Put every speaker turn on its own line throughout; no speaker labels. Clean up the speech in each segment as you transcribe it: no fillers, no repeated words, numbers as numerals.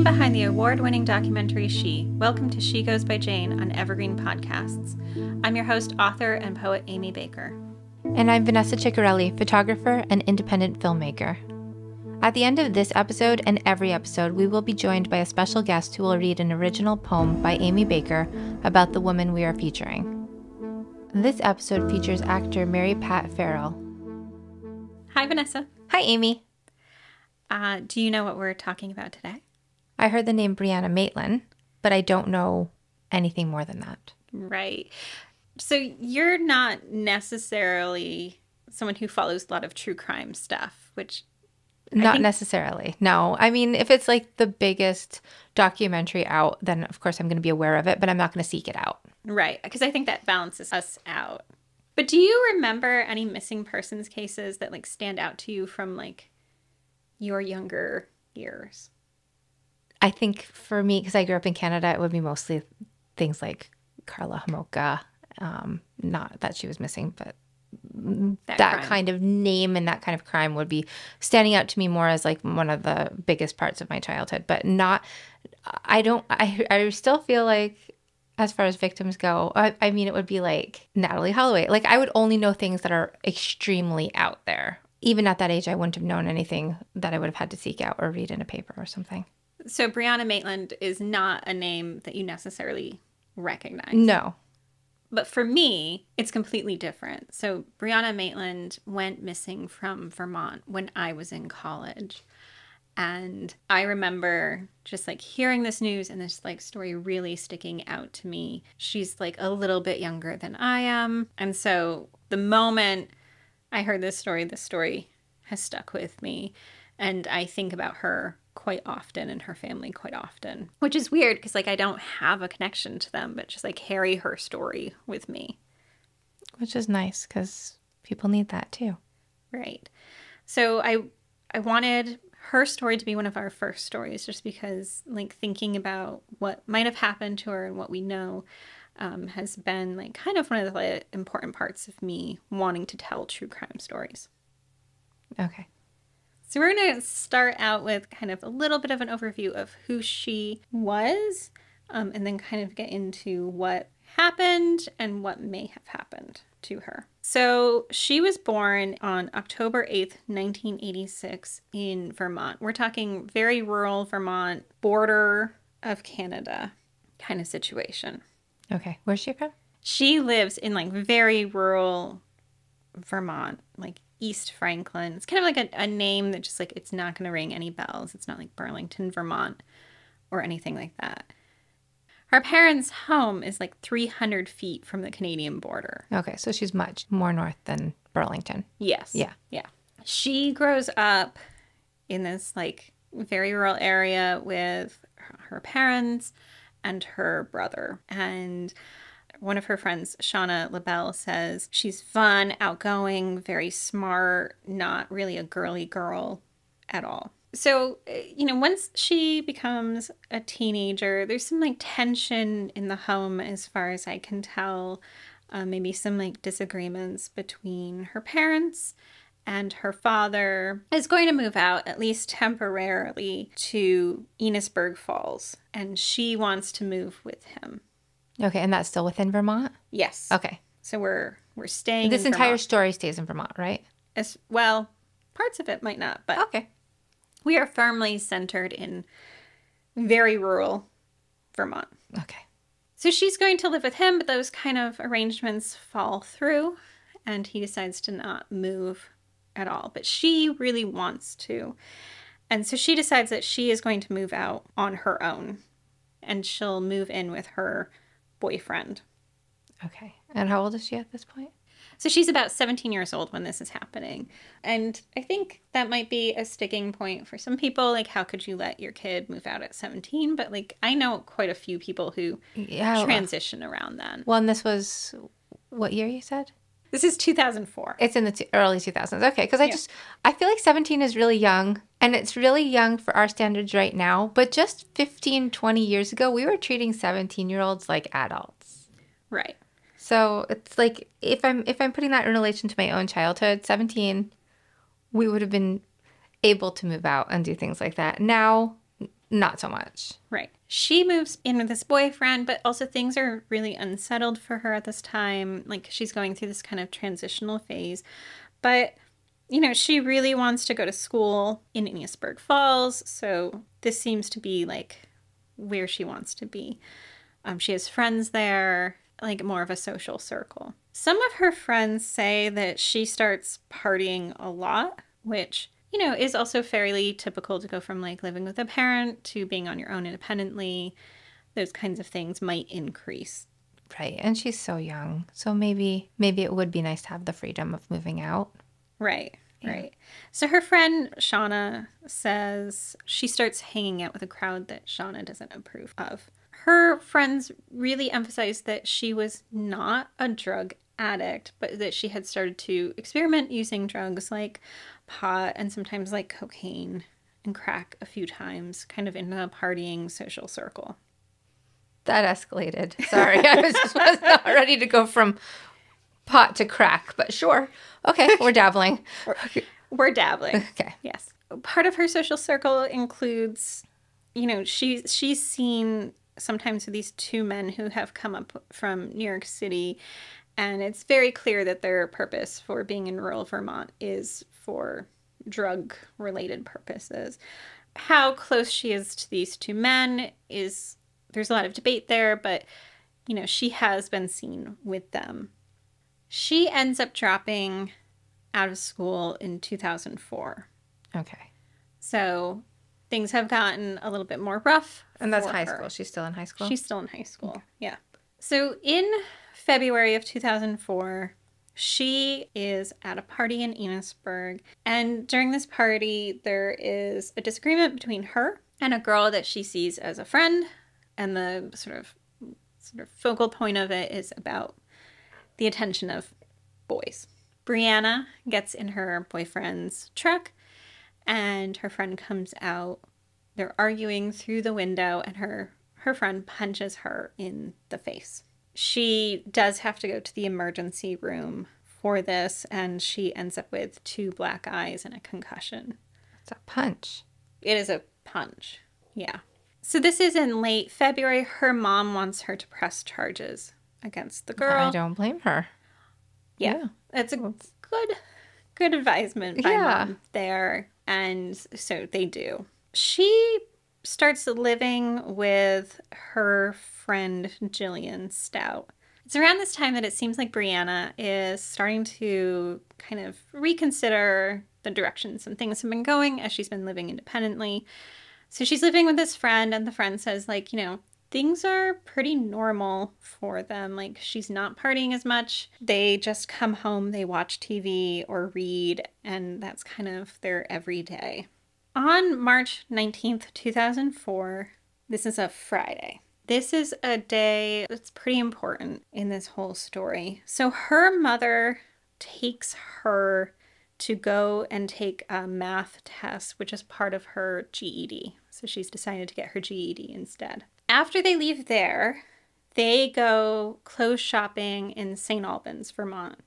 behind the award-winning documentary She. Welcome to She Goes by Jane on Evergreen Podcasts. I'm your host, author, and poet Amy Baker.
And I'm Vanessa Ciccarelli, photographer and independent filmmaker. At the end of this episode and every episode, we will be joined by a special guest who will read an original poem by Amy Baker about the woman we are featuring. This episode features actor Mary Pat Farrell.
Hi, Vanessa.
Hi, Amy.
Do you know what we're talking about today?
I heard the name Brianna Maitland, but I don't know anything more than that.
Right. So you're not necessarily someone who follows a lot of true crime stuff, which...
Not necessarily, no. I mean, if it's like the biggest documentary out, then of course I'm going to be aware of it, but I'm not going to seek it out.
Right, because I think that balances us out. But do you remember any missing persons cases that like stand out to you from like your younger years?
I think for me, because I grew up in Canada, it would be mostly things like Karla Homolka. Not that she was missing, but that kind of name and that kind of crime would be standing out to me more as like one of the biggest parts of my childhood. But not, I still feel like as far as victims go, I mean, it would be like Natalie Holloway. Like I would only know things that are extremely out there. Even at that age, I wouldn't have known anything that I would have had to seek out or read in a paper or something.
So Brianna Maitland is not a name that you necessarily recognize.
No.
But for me, it's completely different. So Brianna Maitland went missing from Vermont when I was in college. And I remember just like hearing this news and this like story really sticking out to me. She's like a little bit younger than I am. And so the moment I heard this story has stuck with me. And I think about her quite often and her family quite often, which is weird because like I don't have a connection to them, but just like carry her story with me.
Which is nice because people need that too.
Right. So I wanted her story to be one of our first stories just because like thinking about what might have happened to her and what we know has been like kind of one of the important parts of me wanting to tell true crime stories.
Okay.
So we're going to start out with kind of a little bit of an overview of who she was, and then kind of get into what happened and what may have happened to her. So she was born on October 8th, 1986 in Vermont. We're talking very rural Vermont, border of Canada kind of situation.
Okay. Where's she from?
She lives in like very rural Vermont, like East Franklin. It's kind of like a name that just like, it's not going to ring any bells. It's not like Burlington, Vermont or anything like that. Her parents' home is like 300 feet from the Canadian border.
Okay, so she's much more north than Burlington.
Yes.
Yeah.
Yeah. She grows up in this like very rural area with her parents and her brother. And one of her friends, Shauna LaBelle, says she's fun, outgoing, very smart, not really a girly girl at all. So, you know, once she becomes a teenager, there's some like tension in the home as far as I can tell. Maybe some like disagreements between her parents, and her father is going to move out, at least temporarily, to Enosburg Falls, and she wants to move with him.
Okay, and that's still within Vermont?
Yes.
Okay.
So we're staying
this
in
entire
Vermont.
story stays in Vermont, right?
As well, parts of it might not, but
okay.
We are firmly centered in very rural Vermont.
Okay.
So she's going to live with him, but those kind of arrangements fall through, and he decides to not move at all. But she really wants to. And so she decides that she is going to move out on her own, and she'll move in with her boyfriend.
Okay. And how old is she at this point?
So she's about 17 years old when this is happening. And I think that might be a sticking point for some people. Like, how could you let your kid move out at 17? But, like, I know quite a few people who transition around then.
Well, and this was what year you said?
This is 2004.
It's in the early 2000s. Okay, because I feel like 17 is really young. And it's really young for our standards right now. But just 15, 20 years ago, we were treating 17-year-olds like adults.
Right.
So it's like, if I'm putting that in relation to my own childhood, 17, we would have been able to move out and do things like that. Now, not so much.
Right. She moves in with this boyfriend, but also things are really unsettled for her at this time. Like, she's going through this kind of transitional phase. But, you know, she really wants to go to school in Enosburg Falls. So this seems to be, like, where she wants to be. She has friends there, like more of a social circle. Some of her friends say that she starts partying a lot, which, you know, is also fairly typical to go from like living with a parent to being on your own independently. Those kinds of things might increase.
Right. And she's so young. So maybe it would be nice to have the freedom of moving out.
Right. Yeah. Right. So her friend Shauna says she starts hanging out with a crowd that Shauna doesn't approve of. Her friends really emphasized that she was not a drug addict, but that she had started to experiment using drugs like pot and sometimes like cocaine and crack a few times, kind of in a partying social circle.
That escalated. Sorry, I was not ready to go from pot to crack, but sure. Okay, we're dabbling.
We're dabbling.
Okay.
Yes. Part of her social circle includes, you know, she's seen sometimes with these two men who have come up from New York City, and it's very clear that their purpose for being in rural Vermont is for drug-related purposes. How close she is to these two men is, there's a lot of debate there, but, you know, she has been seen with them. She ends up dropping out of school in 2004.
Okay.
So things have gotten a little bit more rough.
And that's high school. She's still in high school?
She's still in high school, okay. Yeah. So in February of 2004, she is at a party in Enosburg. And during this party, there is a disagreement between her and a girl that she sees as a friend. And the sort of focal point of it is about the attention of boys. Brianna gets in her boyfriend's truck, and her friend comes out. They're arguing through the window, and her friend punches her in the face. She does have to go to the emergency room for this, and she ends up with 2 black eyes and a concussion.
It's a punch.
It is a punch, yeah. So this is in late February. Her mom wants her to press charges against the girl.
I don't blame her.
Yeah. It's a good advisement by mom there. And so they do. She starts living with her friend Jillian Stout. It's around this time that it seems like Brianna is starting to kind of reconsider the direction some things have been going as she's been living independently. So she's living with this friend, and the friend says, like, you know, things are pretty normal for them. Like, she's not partying as much. They just come home, they watch TV or read, and that's kind of their everyday. On March 19th, 2004, this is a Friday. This is a day that's pretty important in this whole story. So her mother takes her to go and take a math test, which is part of her GED. So she's decided to get her GED instead. After they leave there, they go clothes shopping in St. Albans, Vermont.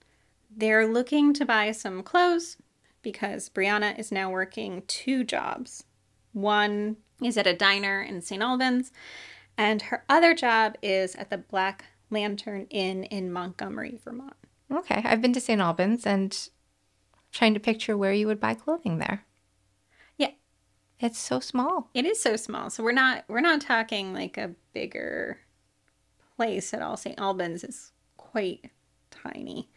They're looking to buy some clothes because Brianna is now working 2 jobs. One is at a diner in St. Albans, and her other job is at the Black Lantern Inn in Montgomery, Vermont.
Okay, I've been to St. Albans and trying to picture where you would buy clothing there.
Yeah.
It's so small.
It is so small. So we're not talking like a bigger place at all. St. Albans is quite tiny.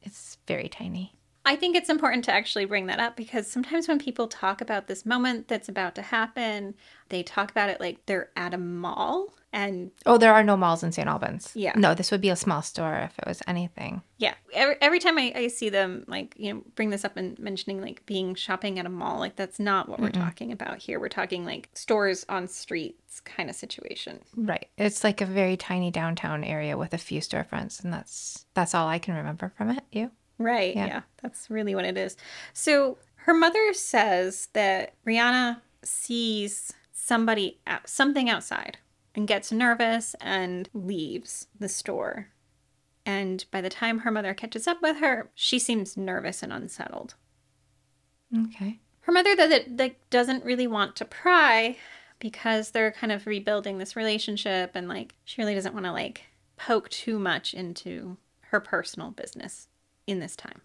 It's very tiny.
I think it's important to actually bring that up because sometimes when people talk about this moment that's about to happen, they talk about it like they're at a mall. And
oh, there are no malls in St. Albans.
Yeah.
No, this would be a small store if it was anything.
Yeah. Every time I see them, like, you know, bring this up and mentioning like being shopping at a mall, like that's not what we're talking about here. We're talking like stores on streets kind of situation.
Right. It's like a very tiny downtown area with a few storefronts, and that's all I can remember from it. You?
Right. Yeah. That's really what it is. So her mother says that Brianna sees something outside and gets nervous and leaves the store. And by the time her mother catches up with her, she seems nervous and unsettled.
Okay.
Her mother, though, that doesn't really want to pry because they're kind of rebuilding this relationship, and like she really doesn't want to like poke too much into her personal business in this time.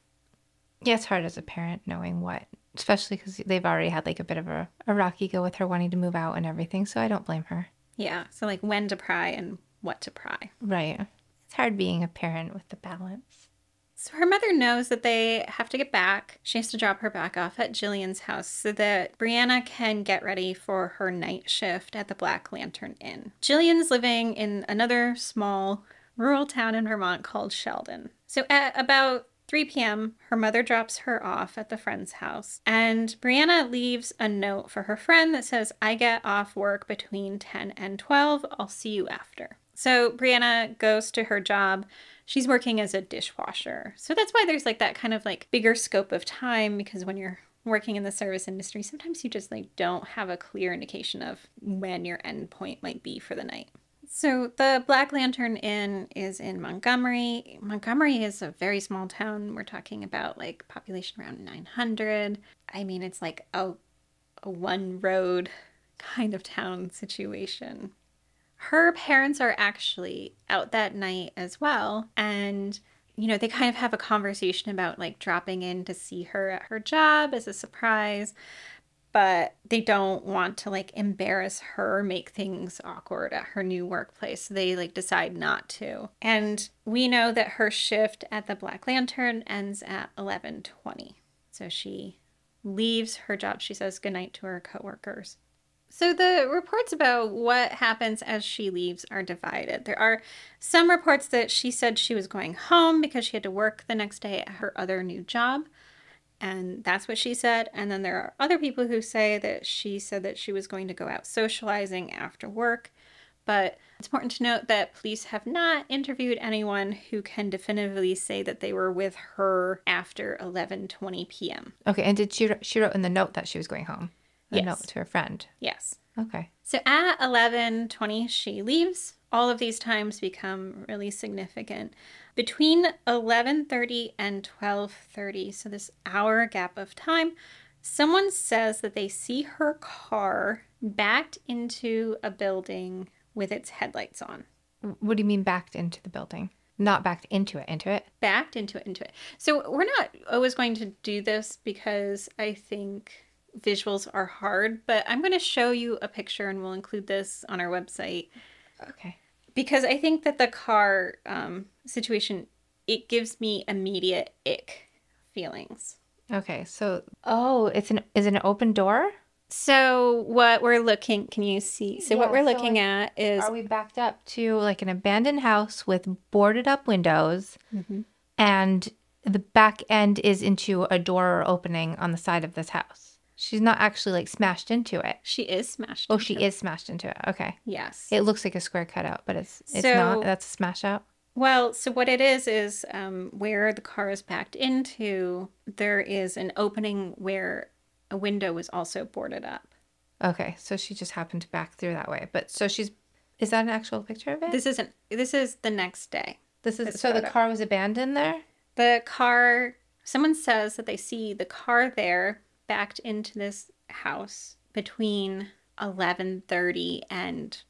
Yeah, it's hard as a parent knowing what, especially because they've already had like a bit of a rocky go with her wanting to move out and everything, so I don't blame her.
Yeah, so like when to pry and what to pry.
Right. It's hard being a parent with the balance.
So her mother knows that they have to get back. She has to drop her back off at Jillian's house so that Brianna can get ready for her night shift at the Black Lantern Inn. Jillian's living in another small rural town in Vermont called Sheldon. So at about 3 p.m., her mother drops her off at the friend's house, and Brianna leaves a note for her friend that says, "I get off work between 10 and 12. I'll see you after." So Brianna goes to her job. She's working as a dishwasher. So that's why there's like that kind of like bigger scope of time, because when you're working in the service industry, sometimes you just like don't have a clear indication of when your end point might be for the night. So the Black Lantern Inn is in Montgomery. Montgomery is a very small town. We're talking about like population around 900. I mean, it's like a one road kind of town situation. Her parents are actually out that night as well. And, you know, they kind of have a conversation about like dropping in to see her at her job as a surprise. But they don't want to like embarrass her, make things awkward at her new workplace. So they like decide not to. And we know that her shift at the Black Lantern ends at 11:20. So she leaves her job. She says goodnight to her coworkers. So the reports about what happens as she leaves are divided. There are some reports that she said she was going home because she had to work the next day at her other new job. And that's what she said. And then there are other people who say that she said that she was going to go out socializing after work. But it's important to note that police have not interviewed anyone who can definitively say that they were with her after 11:20 p.m.
Okay, and did she wrote in the note that she was going home? A note to her friend.
Yes.
Okay.
So at 11:20, she leaves. All of these times become really significant. Between 11:30 and 12:30, so this hour gap of time, someone says that they see her car backed into a building with its headlights on.
What do you mean backed into the building? Not backed into it, into it?
Backed into it. So we're not always going to do this because I think visuals are hard, but I'm going to show you a picture and we'll include this on our website.
Okay.
Because I think that the car situation, it gives me immediate ick feelings.
Okay, so, is it an open door?
So what we're looking, can you see? So what we're looking at is...
Are we backed up to like an abandoned house with boarded up windows, and the back end is into a door opening on the side of this house? She's not actually like smashed into it.
She is smashed.
Oh, she is smashed into it. Okay.
Yes.
It looks like a square cutout, but it's not. That's a smash out.
Well, so what it is where the car is backed into, there is an opening where a window was also boarded up.
Okay, so she just happened to back through that way. But so is that an actual picture of it?
This is the next day.
So the car was abandoned there?
The car, someone says that they see the car there backed into this house between 11:30 and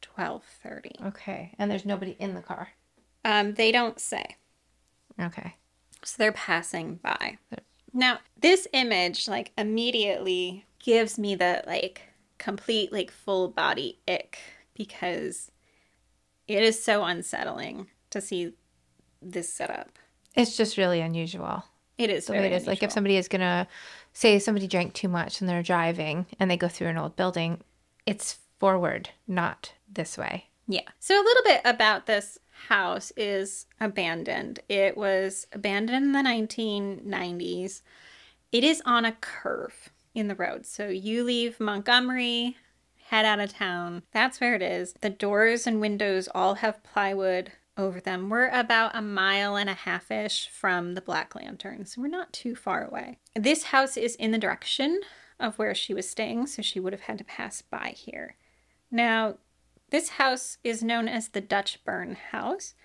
12:30.
Okay, and there's nobody in the car.
They don't say.
Okay.
So they're passing by. Now, this image like immediately gives me the like complete like full body ick, because it is so unsettling to see this setup.
It's just really unusual.
It is very unusual.
Like if somebody is gonna say somebody drank too much and they're driving and they go through an old building, it's forward, not this way.
Yeah. So a little bit about this house is abandoned. It was abandoned in the 1990s. It is on a curve in the road. So you leave Montgomery, head out of town. That's where it is. The doors and windows all have plywood over them. We're about 1.5 miles-ish from the Black Lantern, so we're not too far away. This house is in the direction of where she was staying, so she would have had to pass by here. Now, this house is known as the Dutchburn House.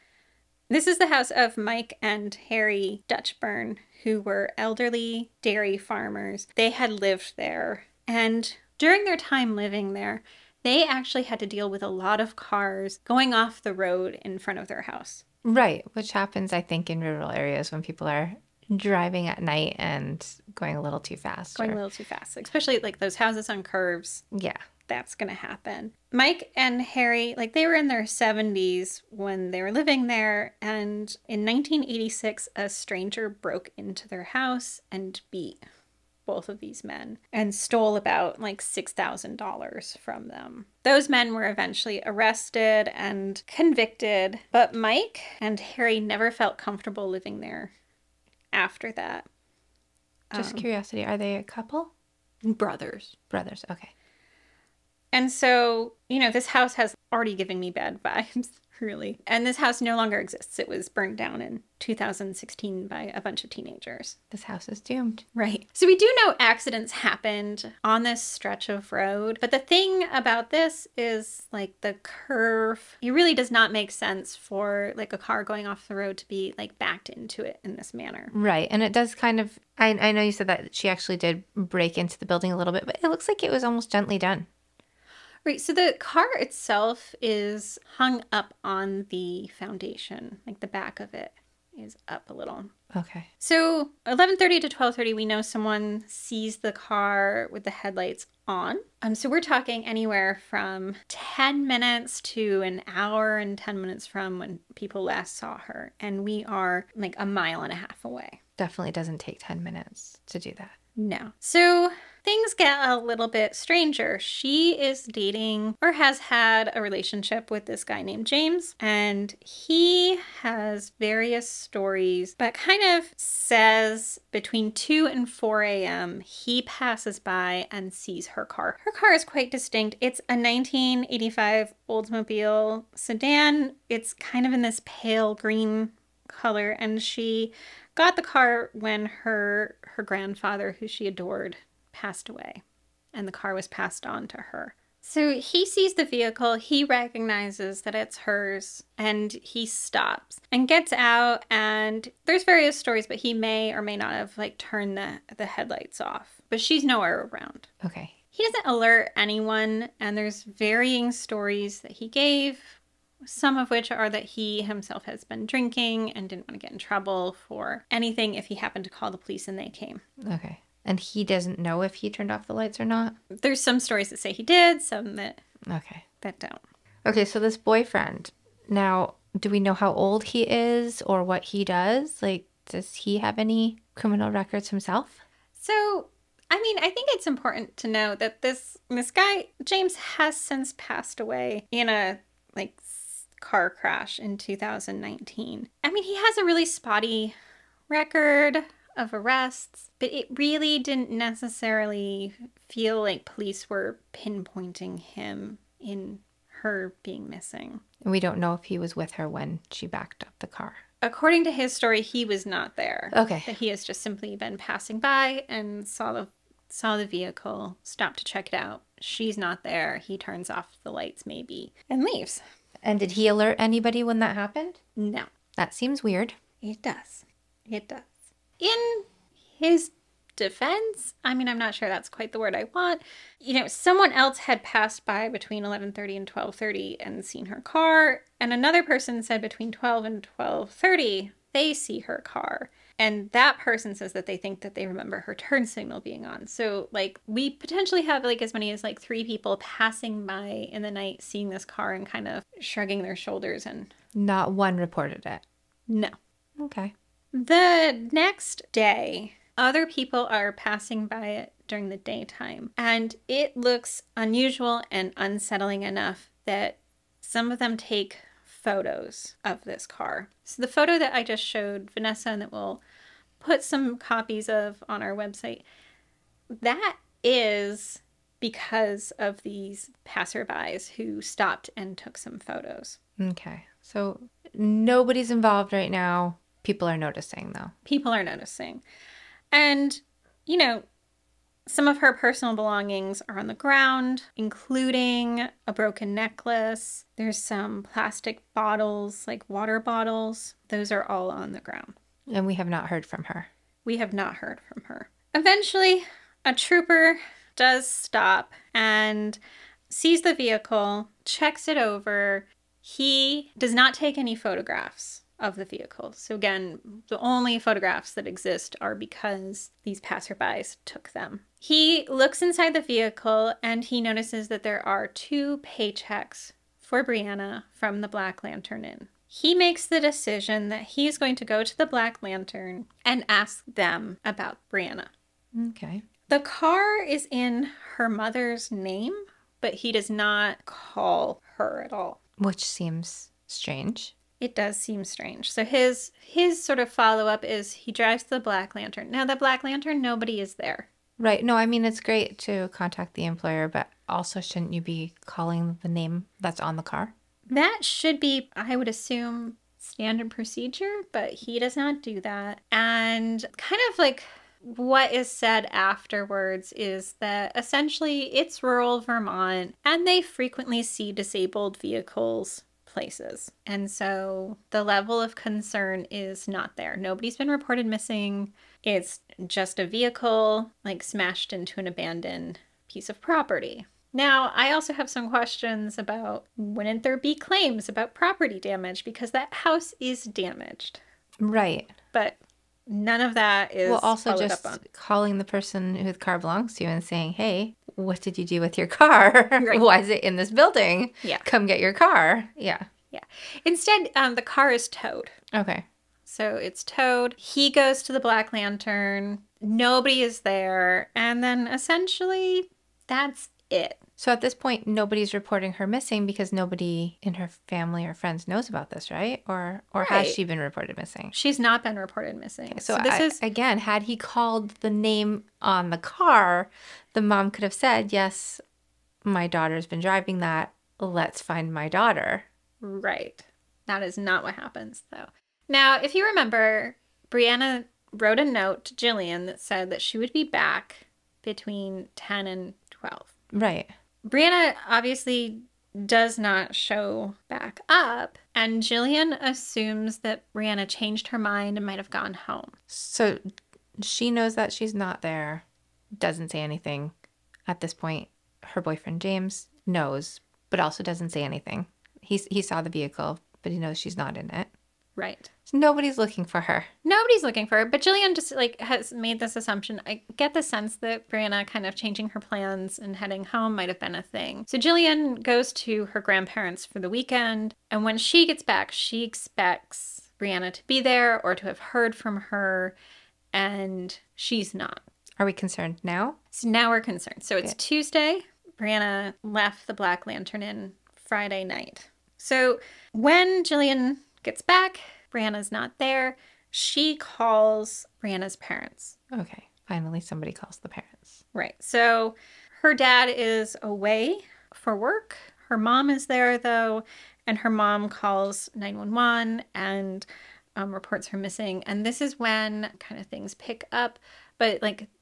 This is the house of Mike and Harry Dutchburn, who were elderly dairy farmers. They had lived there, and during their time living there, they actually had to deal with a lot of cars going off the road in front of their house.
Right, which happens, I think, in rural areas when people are driving at night and going a little too fast.
Going a little too fast, especially like those houses on curves.
Yeah.
That's going to happen. Mike and Harry, like they were in their 70s when they were living there. And in 1986, a stranger broke into their house and beat both of these men and stole about like $6,000 from them. Those men were eventually arrested and convicted, but Mike and Harry never felt comfortable living there after that.
Just curiosity, are they a couple?
Brothers.
Brothers, okay.
And so, you know, this house has already given me bad vibes, really. And this house no longer exists. It was burned down in 2016 by a bunch of teenagers.
This house is doomed.
Right. So we do know accidents happened on this stretch of road. But the thing about this is like the curve. It really does not make sense for like a car going off the road to be like backed into it in this manner.
Right. And it does kind of, I know you said that she actually did break into the building a little bit, but it looks like it was almost gently done.
Right, so the car itself is hung up on the foundation, like the back of it is up a little.
Okay.
So 11:30 to 12:30, we know someone sees the car with the headlights on. So we're talking anywhere from 10 minutes to an hour and 10 minutes from when people last saw her. And we are like a mile and a half away.
Definitely doesn't take 10 minutes to do that.
No. So things get a little bit stranger. She is dating or has had a relationship with this guy named James, and he has various stories, but kind of says between 2 and 4 a.m. he passes by and sees her car. Her car is quite distinct. It's a 1985 Oldsmobile sedan. It's kind of in this pale green color, and she got the car when her grandfather, who she adored, passed away, and the car was passed on to her. So he sees the vehicle, he recognizes that it's hers, and he stops and gets out, and there's various stories, but he may or may not have like turned the headlights off, but she's nowhere around.
Okay.
He doesn't alert anyone, and there's varying stories that he gave, some of which are that he himself has been drinking and didn't want to get in trouble for anything if he happened to call the police and they came.
Okay. And he doesn't know if he turned off the lights or not?
There's some stories that say he did, some that don't.
Okay, so this boyfriend, now, do we know how old he is or what he does? Like, does he have any criminal records himself?
So, I mean, I think it's important to know that this guy, James, has since passed away in a, like, car crash in 2019. I mean, he has a really spotty record of arrests, but it really didn't necessarily feel like police were pinpointing him in her being missing.
And we don't know if he was with her when she backed up the car.
According to his story, he was not there.
Okay.
That he has just simply been passing by and saw the vehicle, stopped to check it out. She's not there. He turns off the lights maybe and leaves.
And did he alert anybody when that happened?
No.
That seems weird.
It does. It does. In his defense, I mean, I'm not sure that's quite the word I want. You know, someone else had passed by between 11:30 and 12:30 and seen her car, and another person said between 12 and 12:30 they see her car. And that person says that they think that they remember her turn signal being on. So, like, we potentially have, like, as many as, like, 3 people passing by in the night, seeing this car and kind of shrugging their shoulders and...
Not one reported it?
No.
Okay.
The next day, other people are passing by it during the daytime. And it looks unusual and unsettling enough that some of them take photos of this car. So the photo that I just showed Vanessa and that we'll put some copies of on our website, that is because of these passerbys who stopped and took some photos.
Okay. So nobody's involved right now. People are noticing, though.
People are noticing. And, you know, some of her personal belongings are on the ground, including a broken necklace. There's some plastic bottles, like water bottles. Those are all on the ground.
And we have not heard from her.
We have not heard from her. Eventually, a trooper does stop and sees the vehicle, checks it over. He does not take any photographs of the vehicle. So again, the only photographs that exist are because these passerbys took them. He looks inside the vehicle and he notices that there are 2 paychecks for Brianna from the Black Lantern Inn. He makes the decision that he's going to go to the Black Lantern and ask them about Brianna.
Okay.
The car is in her mother's name, but he does not call her at all.
Which seems strange.
It does seem strange. So his sort of follow-up is he drives to the Black Lantern. Now, the Black Lantern, nobody is there.
Right. No, I mean, it's great to contact the employer, but also shouldn't you be calling the name that's on the car?
That should be, I would assume, standard procedure, but he does not do that. And kind of like what is said afterwards is that essentially it's rural Vermont and they frequently see disabled vehicles places. And so the level of concern is not there. Nobody's been reported missing. It's just a vehicle like smashed into an abandoned piece of property. Now, I also have some questions about wouldn't there be claims about property damage because that house is damaged.
Right.
But none of that is
also
followed
just
up on.
calling the person who the car belongs to and saying, hey, what did you do with your car?
Right.
Why is it in this building?
Yeah.
Come get your car. Yeah.
Yeah. Instead, the car is towed.
Okay.
So it's towed. He goes to the Black Lantern. Nobody is there. And then essentially that's it.
So at this point, nobody's reporting her missing because nobody in her family or friends knows about this, right? Or has
Right.
she been reported missing?
She's not been reported missing.
Okay, so this is again, had he called the name on the car, the mom could have said, yes, my daughter's been driving that. Let's find my daughter.
Right. That is not what happens, though. Now, if you remember, Brianna wrote a note to Jillian that said that she would be back between 10 and 12.
Right.
Brianna obviously does not show back up, and Jillian assumes that Brianna changed her mind and might have gone home.
So she knows that she's not there, doesn't say anything. At this point, her boyfriend James knows, but also doesn't say anything. He saw the vehicle, but he knows she's not in it.
Right.
So nobody's looking for her.
Nobody's looking for her, but Jillian just has made this assumption. I get the sense that Brianna kind of changing her plans and heading home might have been a thing. So Jillian goes to her grandparents for the weekend, and when she gets back, she expects Brianna to be there or to have heard from her, and she's not.
Are we concerned now?
So now we're concerned. So it's
Good.
Tuesday. Brianna left the Black Lantern Inn Friday night. So when Jillian gets back, Brianna's not there. She calls Brianna's parents.
Okay. Finally, somebody calls the parents.
Right. So her dad is away for work. Her mom is there, though, and her mom calls 911 and reports her missing. And this is when kind of things pick up. But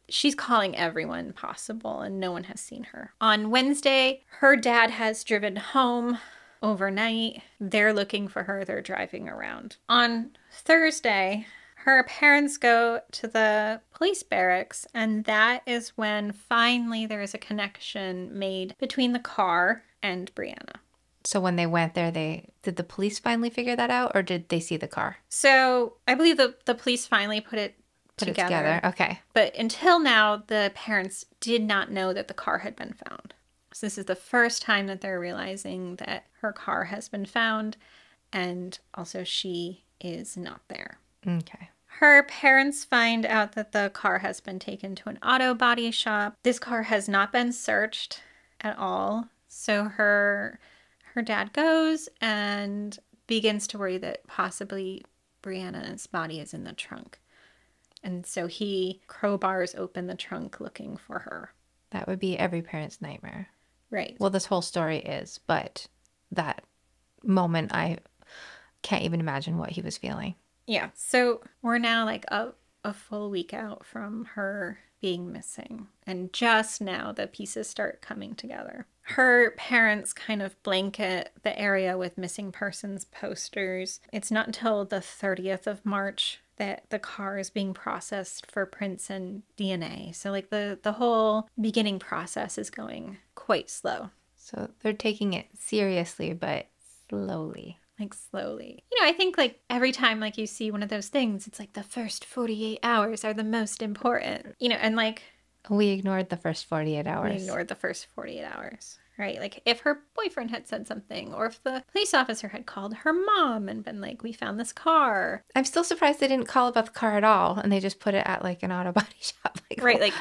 she's calling everyone possible, and no one has seen her. On Wednesday, her dad has driven home overnight. They're looking for her. They're driving around. On Thursday, her parents go to the police barracks, and that is when finally there is a connection made between the car and Brianna.
So when they went there, did the police finally figure that out, or did they see the car?
So I believe the police finally put it together.
Okay.
But until now, the parents did not know that the car had been found. So this is the first time that they're realizing that her car has been found, and also she is not there.
Okay.
Her parents find out that the car has been taken to an auto body shop. This car has not been searched at all. So her dad goes and begins to worry that possibly Brianna's body is in the trunk. And so he crowbars open the trunk looking for her.
That would be every parent's nightmare.
Right.
Well, this whole story is, but that moment, I can't even imagine what he was feeling.
Yeah. So we're now a full week out from her being missing. And just now the pieces start coming together. Her parents kind of blanket the area with missing persons posters. It's not until the 30th of March that the car is being processed for prints and DNA. So the whole beginning process is going quite slow.
So they're taking it seriously, but slowly.
Like slowly. I think like every time like you see one of those things, it's like the first 48 hours are the most important. And like
we ignored the first 48 hours.
We ignored the first 48 hours. Right? Like if her boyfriend had said something, or if the police officer had called her mom and been like, we found this car.
I'm still surprised they didn't call about the car at all, and they just put it at like an auto body shop.
Right,
like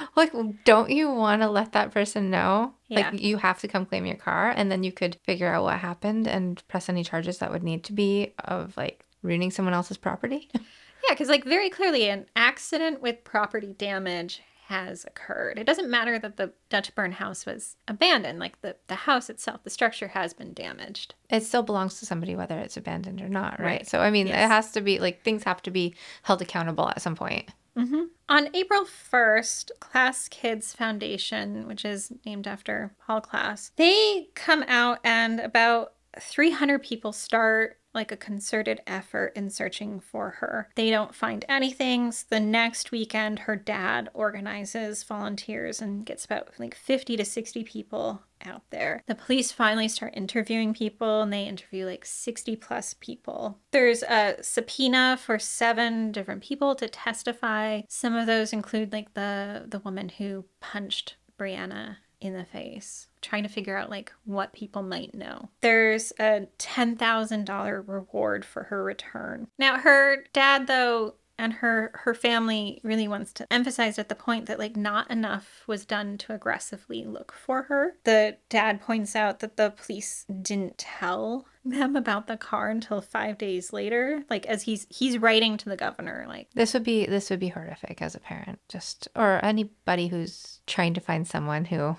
don't you want to let that person know?
Yeah.
Like you have to come claim your car, and then you could figure out what happened and press any charges that would need to be of like ruining someone else's property.
Yeah, because like very clearly an accident with property damage has occurred. It doesn't matter that the Dutch burn house was abandoned. Like the house itself, the structure has been damaged.
It still belongs to somebody whether it's abandoned or not, right? So I mean,
yes.
It has to be like things have to be held accountable at some point.
Mm-hmm. On April 1st, Class Kids Foundation, which is named after Paul Class, they come out and about 300 people start like a concerted effort in searching for her. They don't find anything. So the next weekend, her dad organizes volunteers and gets about like 50 to 60 people out there. The police finally start interviewing people, and they interview like 60 plus people. There's a subpoena for 7 different people to testify. Some of those include like the woman who punched Brianna in the face, trying to figure out like what people might know. There's a $10,000 reward for her return. Now her dad though and her family really wants to emphasize at the point that like not enough was done to aggressively look for her. The dad points out that the police didn't tell them about the car until 5 days later, like as he's writing to the governor. Like
this would be horrific as a parent, just or anybody who's trying to find someone who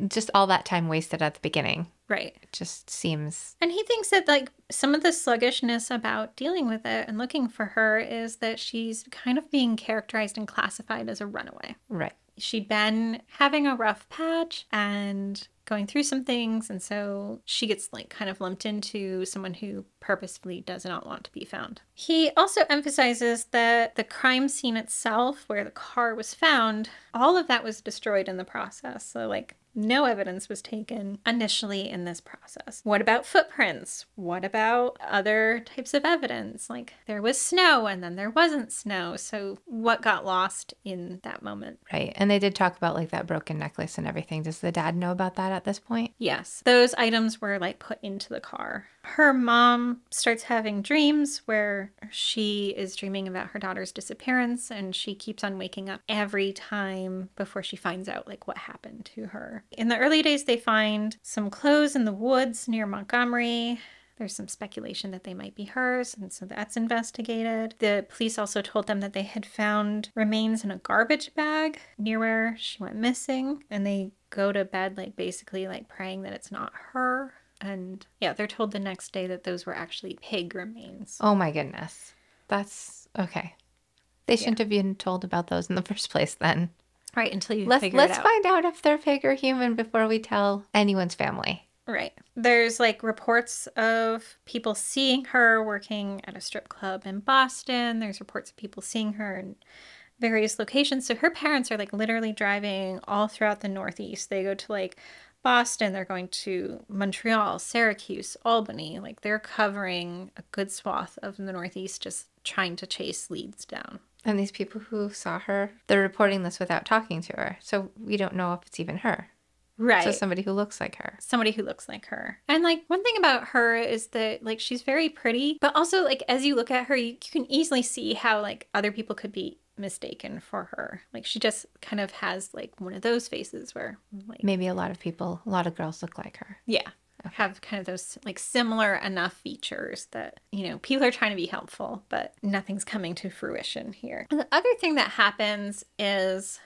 just all that time wasted at the beginning.
Right.
It just seems.
And he thinks that like some of the sluggishness about dealing with it and looking for her is that she's kind of being characterized and classified as a runaway.
Right.
She'd been having a rough patch and going through some things, and so she gets like kind of lumped into someone who purposefully does not want to be found. He also emphasizes that the crime scene itself, where the car was found, all of that was destroyed in the process. So like no evidence was taken initially in this process. What about footprints? What about other types of evidence? Like there was snow and then there wasn't snow. So what got lost in that moment?
Right. And they did talk about like that broken necklace and everything. Does the dad know about that at this point?
Yes. Those items were like put into the car. Her mom starts having dreams where she is dreaming about her daughter's disappearance, and she keeps on waking up every time before she finds out like what happened to her. In the early days, they find some clothes in the woods near Montgomery. There's some speculation that they might be hers, and so that's investigated. The police also told them that they had found remains in a garbage bag near where she went missing, and they go to bed like basically like praying that it's not her. And yeah, they're told the next day that those were actually pig remains.
Oh my goodness. That's okay. They shouldn't have been told about those in the first place then.
Right, until you figure it out.
Let's find out if they're pig or human before we tell anyone's family.
Right. There's like reports of people seeing her working at a strip club in Boston. There's reports of people seeing her in various locations. So her parents are like literally driving all throughout the Northeast. They go to like Boston, they're going to Montreal, Syracuse, Albany. Like they're covering a good swath of the Northeast, just trying to chase leads down.
And these people who saw her, they're reporting this without talking to her. So we don't know if it's even her.
Right.
So somebody who looks like her.
Somebody who looks like her. And like one thing about her is that like she's very pretty, but also like as you look at her, you can easily see how like other people could be mistaken for her. Like she just kind of has like one of those faces where like
maybe a lot of girls look like her.
Yeah. Okay. Have kind of those like similar enough features that, you know, people are trying to be helpful, but nothing's coming to fruition here. And the other thing that happens is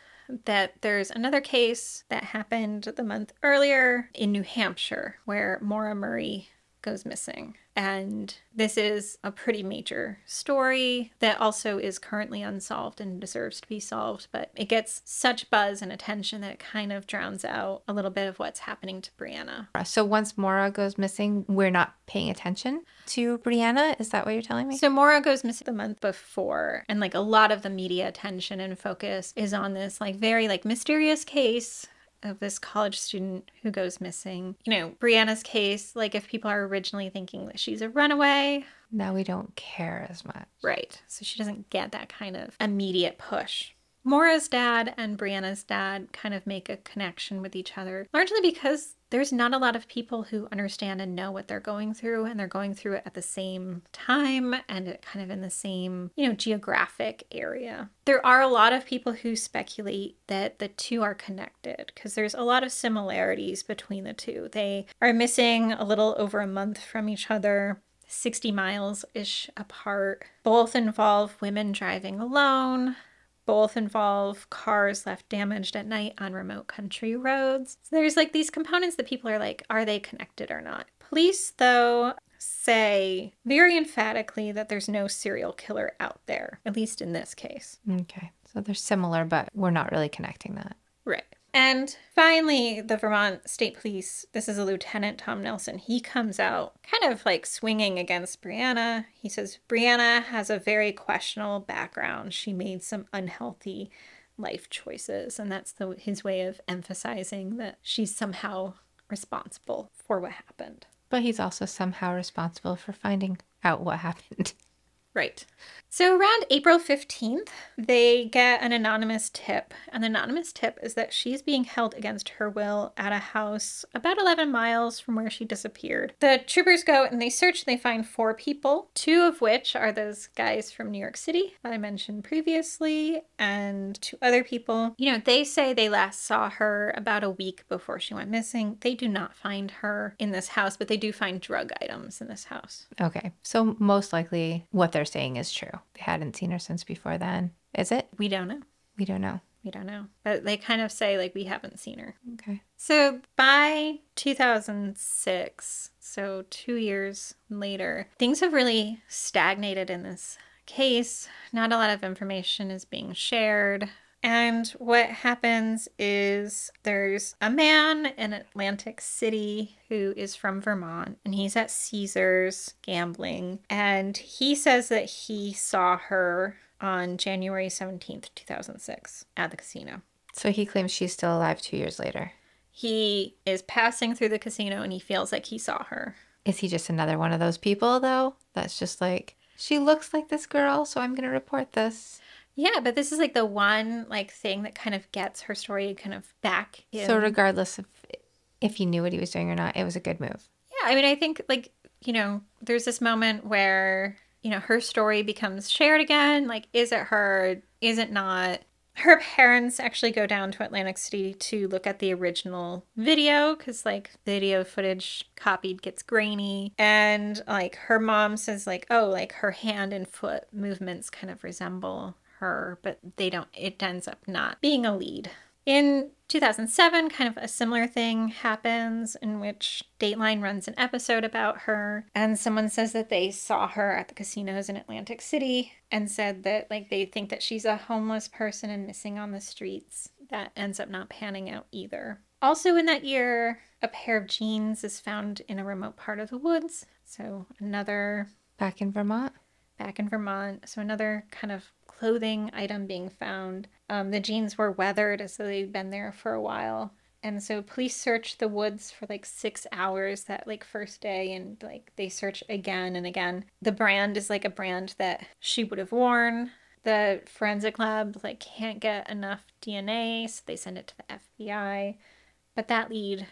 that there's another case that happened the month earlier in New Hampshire where Maura Murray goes missing. And this is a pretty major story that also is currently unsolved and deserves to be solved, but it gets such buzz and attention that it kind of drowns out a little bit of what's happening to Brianna.
So once Maura goes missing, we're not paying attention to Brianna? Is that what you're telling me?
So Maura goes missing the month before, and like a lot of the media attention and focus is on this like very like mysterious case. of this college student who goes missing. You know, Brianna's case, like if people are originally thinking that she's a runaway.
Now we don't care as much.
Right. So she doesn't get that kind of immediate push. Maura's dad and Brianna's dad kind of make a connection with each other, largely because there's not a lot of people who understand and know what they're going through, and they're going through it at the same time and kind of in the same, you know, geographic area. There are a lot of people who speculate that the two are connected because there's a lot of similarities between the two. They are missing a little over a month from each other. 60 miles-ish apart. Both involve women driving alone. Both involve cars left damaged at night on remote country roads. So there's like these components that people are like, are they connected or not? Police, though, say very emphatically that there's no serial killer out there, at least in this case.
Okay. So they're similar, but we're not really connecting that.
Right. And finally, the Vermont State Police, this is a Lieutenant Tom Nelson, he comes out kind of like swinging against Brianna. He says, Brianna has a very questionable background. She made some unhealthy life choices. And that's his way of emphasizing that she's somehow responsible for what happened.
But he's also somehow responsible for finding out what happened.
Right. So around April 15th, they get an anonymous tip. And the anonymous tip is that she's being held against her will at a house about 11 miles from where she disappeared. The troopers go and they search and they find 4 people, 2 of which are those guys from New York City that I mentioned previously, and 2 other people. You know, they say they last saw her about a week before she went missing. They do not find her in this house, but they do find drug items in this house.
Okay. So most likely what they're saying is true. They hadn't seen her since before then. Is it?
We don't know.
We don't know.
We don't know. But they kind of say, like, we haven't seen her.
Okay.
So by 2006, so 2 years later, things have really stagnated in this case. Not a lot of information is being shared. And what happens is there's a man in Atlantic City who is from Vermont, and he's at Caesars gambling. And he says that he saw her on January 17th, 2006 at the casino.
So he claims she's still alive 2 years later.
He is passing through the casino and he feels like he saw her.
Is he just another one of those people, though? That's just like, she looks like this girl, so I'm going to report this.
Yeah, but this is like the one like thing that kind of gets her story kind of back in.
So regardless of if he knew what he was doing or not, it was a good move.
Yeah, I mean, I think like, you know, there's this moment where, you know, her story becomes shared again. Like, is it her? Is it not? Her parents actually go down to Atlantic City to look at the original video because, like, video footage copied gets grainy. And, like, her mom says, like, oh, like, her hand and foot movements kind of resemble her, but they don't, it ends up not being a lead. In 2007, kind of a similar thing happens in which Dateline runs an episode about her, and someone says that they saw her at the casinos in Atlantic City and said that like they think that she's a homeless person and missing on the streets. That ends up not panning out either. Also in that year, a pair of jeans is found in a remote part of the woods. So another...
Back in Vermont?
Back in Vermont. So another kind of clothing item being found. The jeans were weathered as though they'd been there for a while. And so police searched the woods for like 6 hours that like first day, and like they search again and again. The brand is like a brand that she would have worn. The forensic lab like can't get enough DNA, so they send it to the FBI. But that lead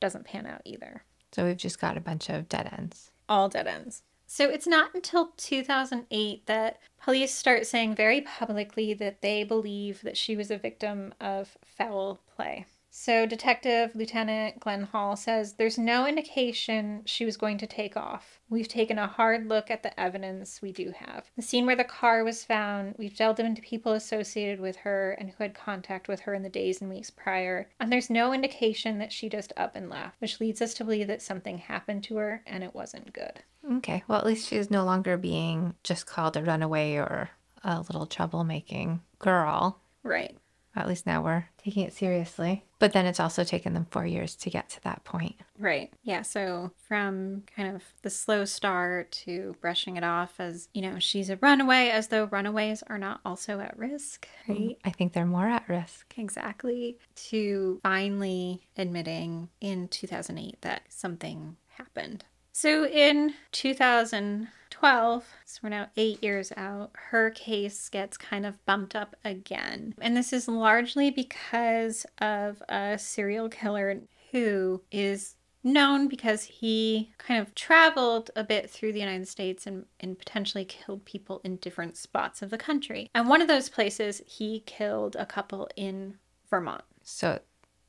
doesn't pan out either.
So we've just got a bunch of dead ends.
All dead ends. So it's not until 2008 that police start saying very publicly that they believe that she was a victim of foul play. So Detective Lieutenant Glenn Hall says there's no indication she was going to take off. We've taken a hard look at the evidence we do have. The scene where the car was found, we've delved into people associated with her and who had contact with her in the days and weeks prior. And there's no indication that she just up and left, which leads us to believe that something happened to her and it wasn't good.
Okay, well, at least she's no longer being just called a runaway or a little troublemaking girl.
Right.
At least now we're taking it seriously. But then it's also taken them 4 years to get to that point.
Right. Yeah. So from kind of the slow start to brushing it off as, she's a runaway, as though runaways are not also at risk, right?
I think they're more at risk.
Exactly. To finally admitting in 2008 that something happened. So in 2012, so we're now 8 years out, her case gets kind of bumped up again. And this is largely because of a serial killer who is known because he kind of traveled a bit through the United States and potentially killed people in different spots of the country. And one of those places, he killed a couple in Vermont.
So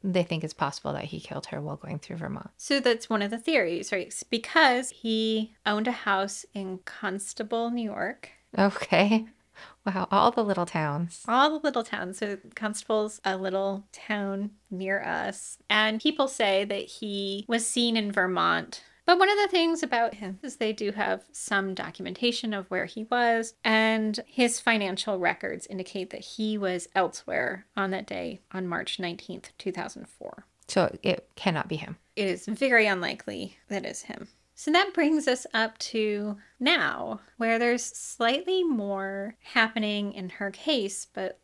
they think it's possible that he killed her while going through Vermont.
So that's one of the theories, right? Because he owned a house in Constable, New York.
Okay. Wow, all the little towns.
All the little towns. So Constable's a little town near us. And people say that he was seen in Vermont. But one of the things about him is they do have some documentation of where he was, and his financial records indicate that he was elsewhere on that day on March 19th, 2004.
So it cannot be him.
It is very unlikely that is him. So that brings us up to now, where there's slightly more happening in her case, but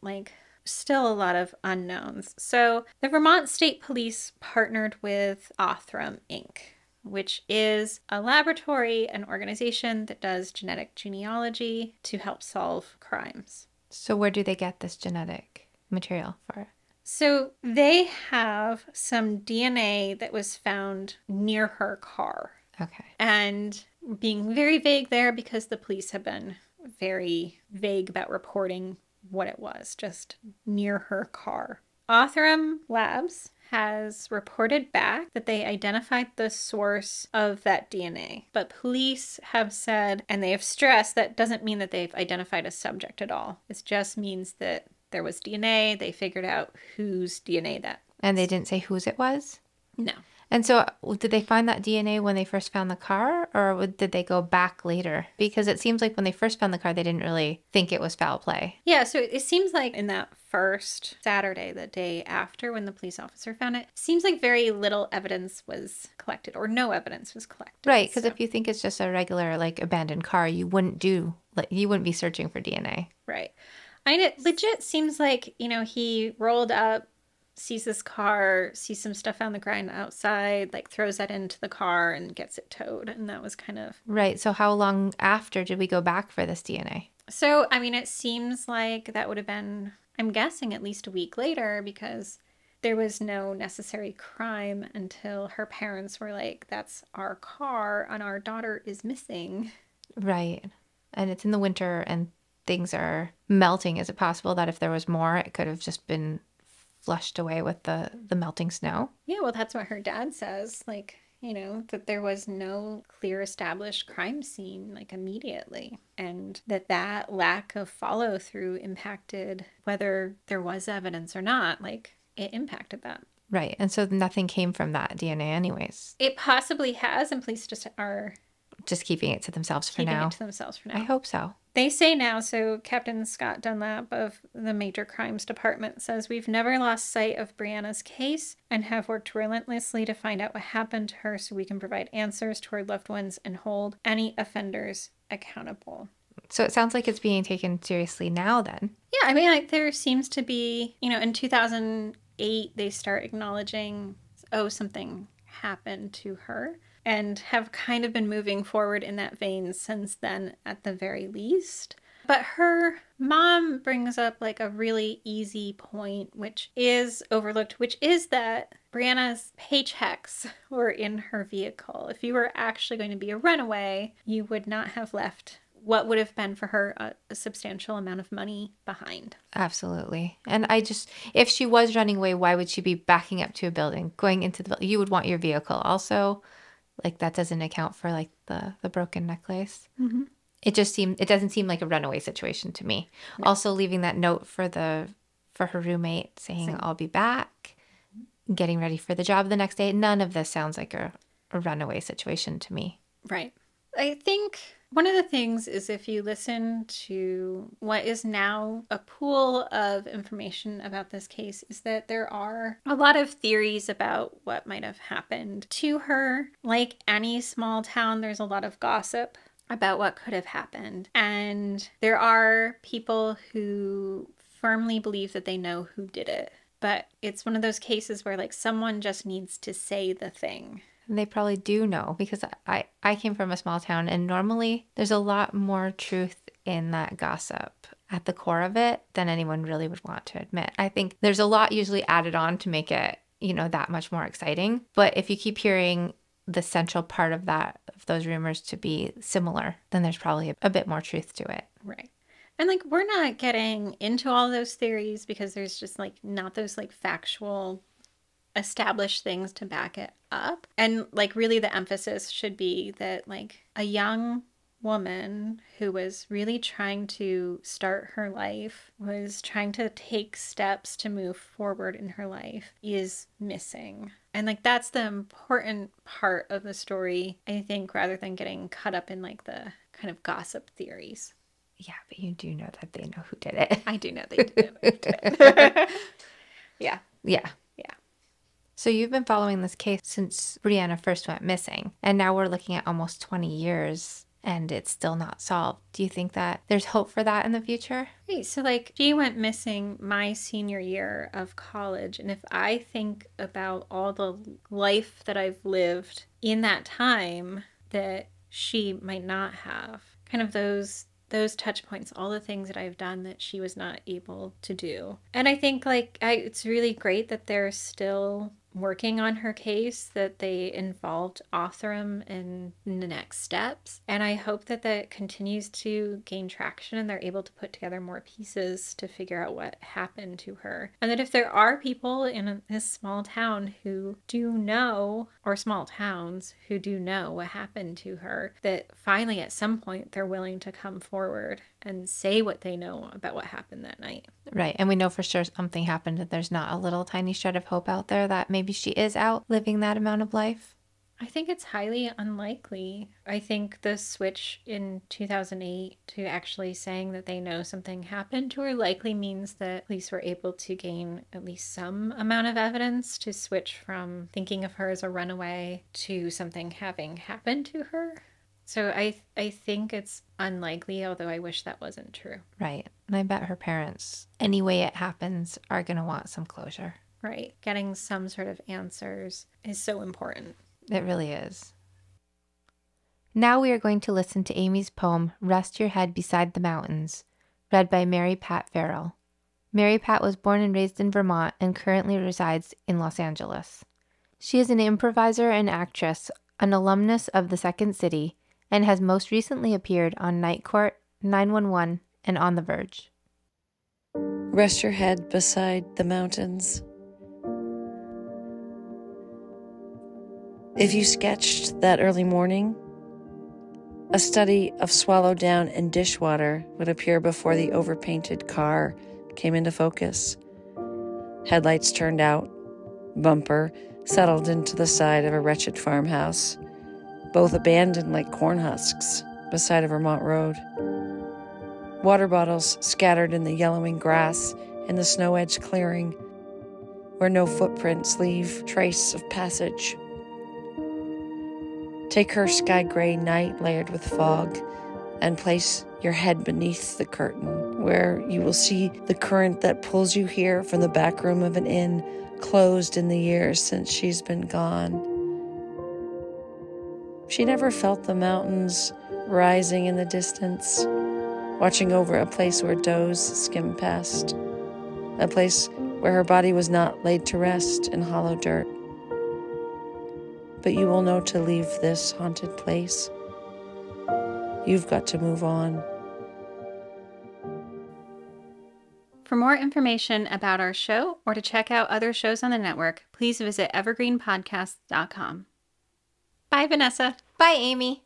still a lot of unknowns. So the Vermont State Police partnered with Othram Inc., which is a laboratory, an organization that does genetic genealogy to help solve crimes.
So where do they get this genetic material for it?
So they have some DNA that was found near her car.
Okay.
And being very vague there because the police have been very vague about reporting what it was, just near her car. Othram Labs has reported back that they identified the source of that DNA. But police have said, and they have stressed, that doesn't mean that they've identified a subject at all. It just means that there was DNA. They figured out whose DNA that was.
And they didn't say whose it was?
No.
And so did they find that DNA when they first found the car, or did they go back later? Because it seems like when they first found the car, they didn't really think it was foul play.
Yeah, so it seems like in that first Saturday, the day after when the police officer found it, seems like very little evidence was collected, or no evidence was collected.
Right, because if you think it's just a regular abandoned car, you wouldn't be searching for DNA.
Right. I mean, it legit seems like, he rolled up, sees this car, sees some stuff on the ground outside, throws that into the car and gets it towed. And that was kind of...
Right. So how long after did we go back for this DNA?
So, I mean, it seems like that would have been, I'm guessing, at least a week later, because there was no necessary crime until her parents were like, that's our car and our daughter is missing.
Right. And it's in the winter and things are melting. Is it possible that if there was more, it could have just been flushed away with the melting snow?
Yeah, well, that's what her dad says, that there was no clear established crime scene, immediately. And that lack of follow through impacted whether there was evidence or not. It impacted that.
Right. And so nothing came from that DNA anyways.
It possibly has, and police just are...
just keeping it to themselves for now.
Keeping it to themselves for now.
I hope so.
They say now, so Captain Scott Dunlap of the Major Crimes Department says, we've never lost sight of Brianna's case and have worked relentlessly to find out what happened to her so we can provide answers to our loved ones and hold any offenders accountable.
So it sounds like it's being taken seriously now then.
Yeah, I mean, there seems to be, in 2008, they start acknowledging, something happened to her. And have kind of been moving forward in that vein since then, at the very least. But her mom brings up a really easy point, which is overlooked, which is that Brianna's paychecks were in her vehicle. If you were actually going to be a runaway, you would not have left what would have been for her a substantial amount of money behind.
Absolutely. And if she was running away, why would she be backing up to a building, going into the building? You would want your vehicle also. That doesn't account for the broken necklace. Mm-hmm. It doesn't seem like a runaway situation to me. No. Also leaving that note for her roommate saying, I'll be back, getting ready for the job the next day. None of this sounds like a runaway situation to me.
Right. I think one of the things is if you listen to what is now a pool of information about this case, is that there are a lot of theories about what might have happened to her. Like any small town, there's a lot of gossip about what could have happened. And there are people who firmly believe that they know who did it. But it's one of those cases where like someone just needs to say the thing.
And they probably do know, because I came from a small town, and normally there's a lot more truth in that gossip at the core of it than anyone really would want to admit. I think there's a lot usually added on to make it, that much more exciting. But if you keep hearing the central part of those rumors to be similar, then there's probably a bit more truth to it.
Right. And like, we're not getting into all those theories because there's just like not those like factual established things to back it up. And like, really the emphasis should be that like a young woman who was really trying to start her life, was trying to take steps to move forward in her life, is missing. And like, that's the important part of the story, I think, rather than getting caught up in like the kind of gossip theories.
Yeah, but you do know that they know who did it.
I do know they do know who did it. Yeah.
Yeah. So you've been following this case since Brianna first went missing, and now we're looking at almost 20 years and it's still not solved. Do you think that there's hope for that in the future?
Right. So like, she went missing my senior year of college. And if I think about all the life that I've lived in that time that she might not have, kind of those touch points, all the things that I've done that she was not able to do. And I think like it's really great that they're still working on her case, that they involved Othram in the next steps. And I hope that that continues to gain traction and they're able to put together more pieces to figure out what happened to her. And that if there are people in this small town who do know, or small towns who do know what happened to her, that finally at some point they're willing to come forward and say what they know about what happened that night.
Right. And we know for sure something happened, that there's not a little tiny shred of hope out there that maybe she is out living that amount of life.
I think it's highly unlikely. I think the switch in 2008 to actually saying that they know something happened to her likely means that police were able to gain at least some amount of evidence to switch from thinking of her as a runaway to something having happened to her. So I think it's unlikely, although I wish that wasn't true.
Right. And I bet her parents, any way it happens, are going to want some closure.
Right. Getting some sort of answers is so important.
It really is. Now we are going to listen to Amy's poem, Rest Your Head Beside the Mountains, read by Mary Pat Farrell. Mary Pat was born and raised in Vermont and currently resides in Los Angeles. She is an improviser and actress, an alumnus of the Second City, and has most recently appeared on Night Court, 911, and On the Verge.
Rest your head beside the mountains. If you sketched that early morning, a study of swallow down and dishwater would appear before the overpainted car came into focus. Headlights turned out, bumper settled into the side of a wretched farmhouse, both abandoned like corn husks beside a Vermont road. Water bottles scattered in the yellowing grass in the snow-edged clearing where no footprints leave trace of passage. Take her sky-gray night layered with fog and place your head beneath the curtain, where you will see the current that pulls you here from the back room of an inn closed in the years since she's been gone. She never felt the mountains rising in the distance, watching over a place where does skim past, a place where her body was not laid to rest in hollow dirt. But you will know to leave this haunted place. You've got to move on.
For more information about our show or to check out other shows on the network, please visit evergreenpodcast.com. Bye, Vanessa.
Bye, Amy.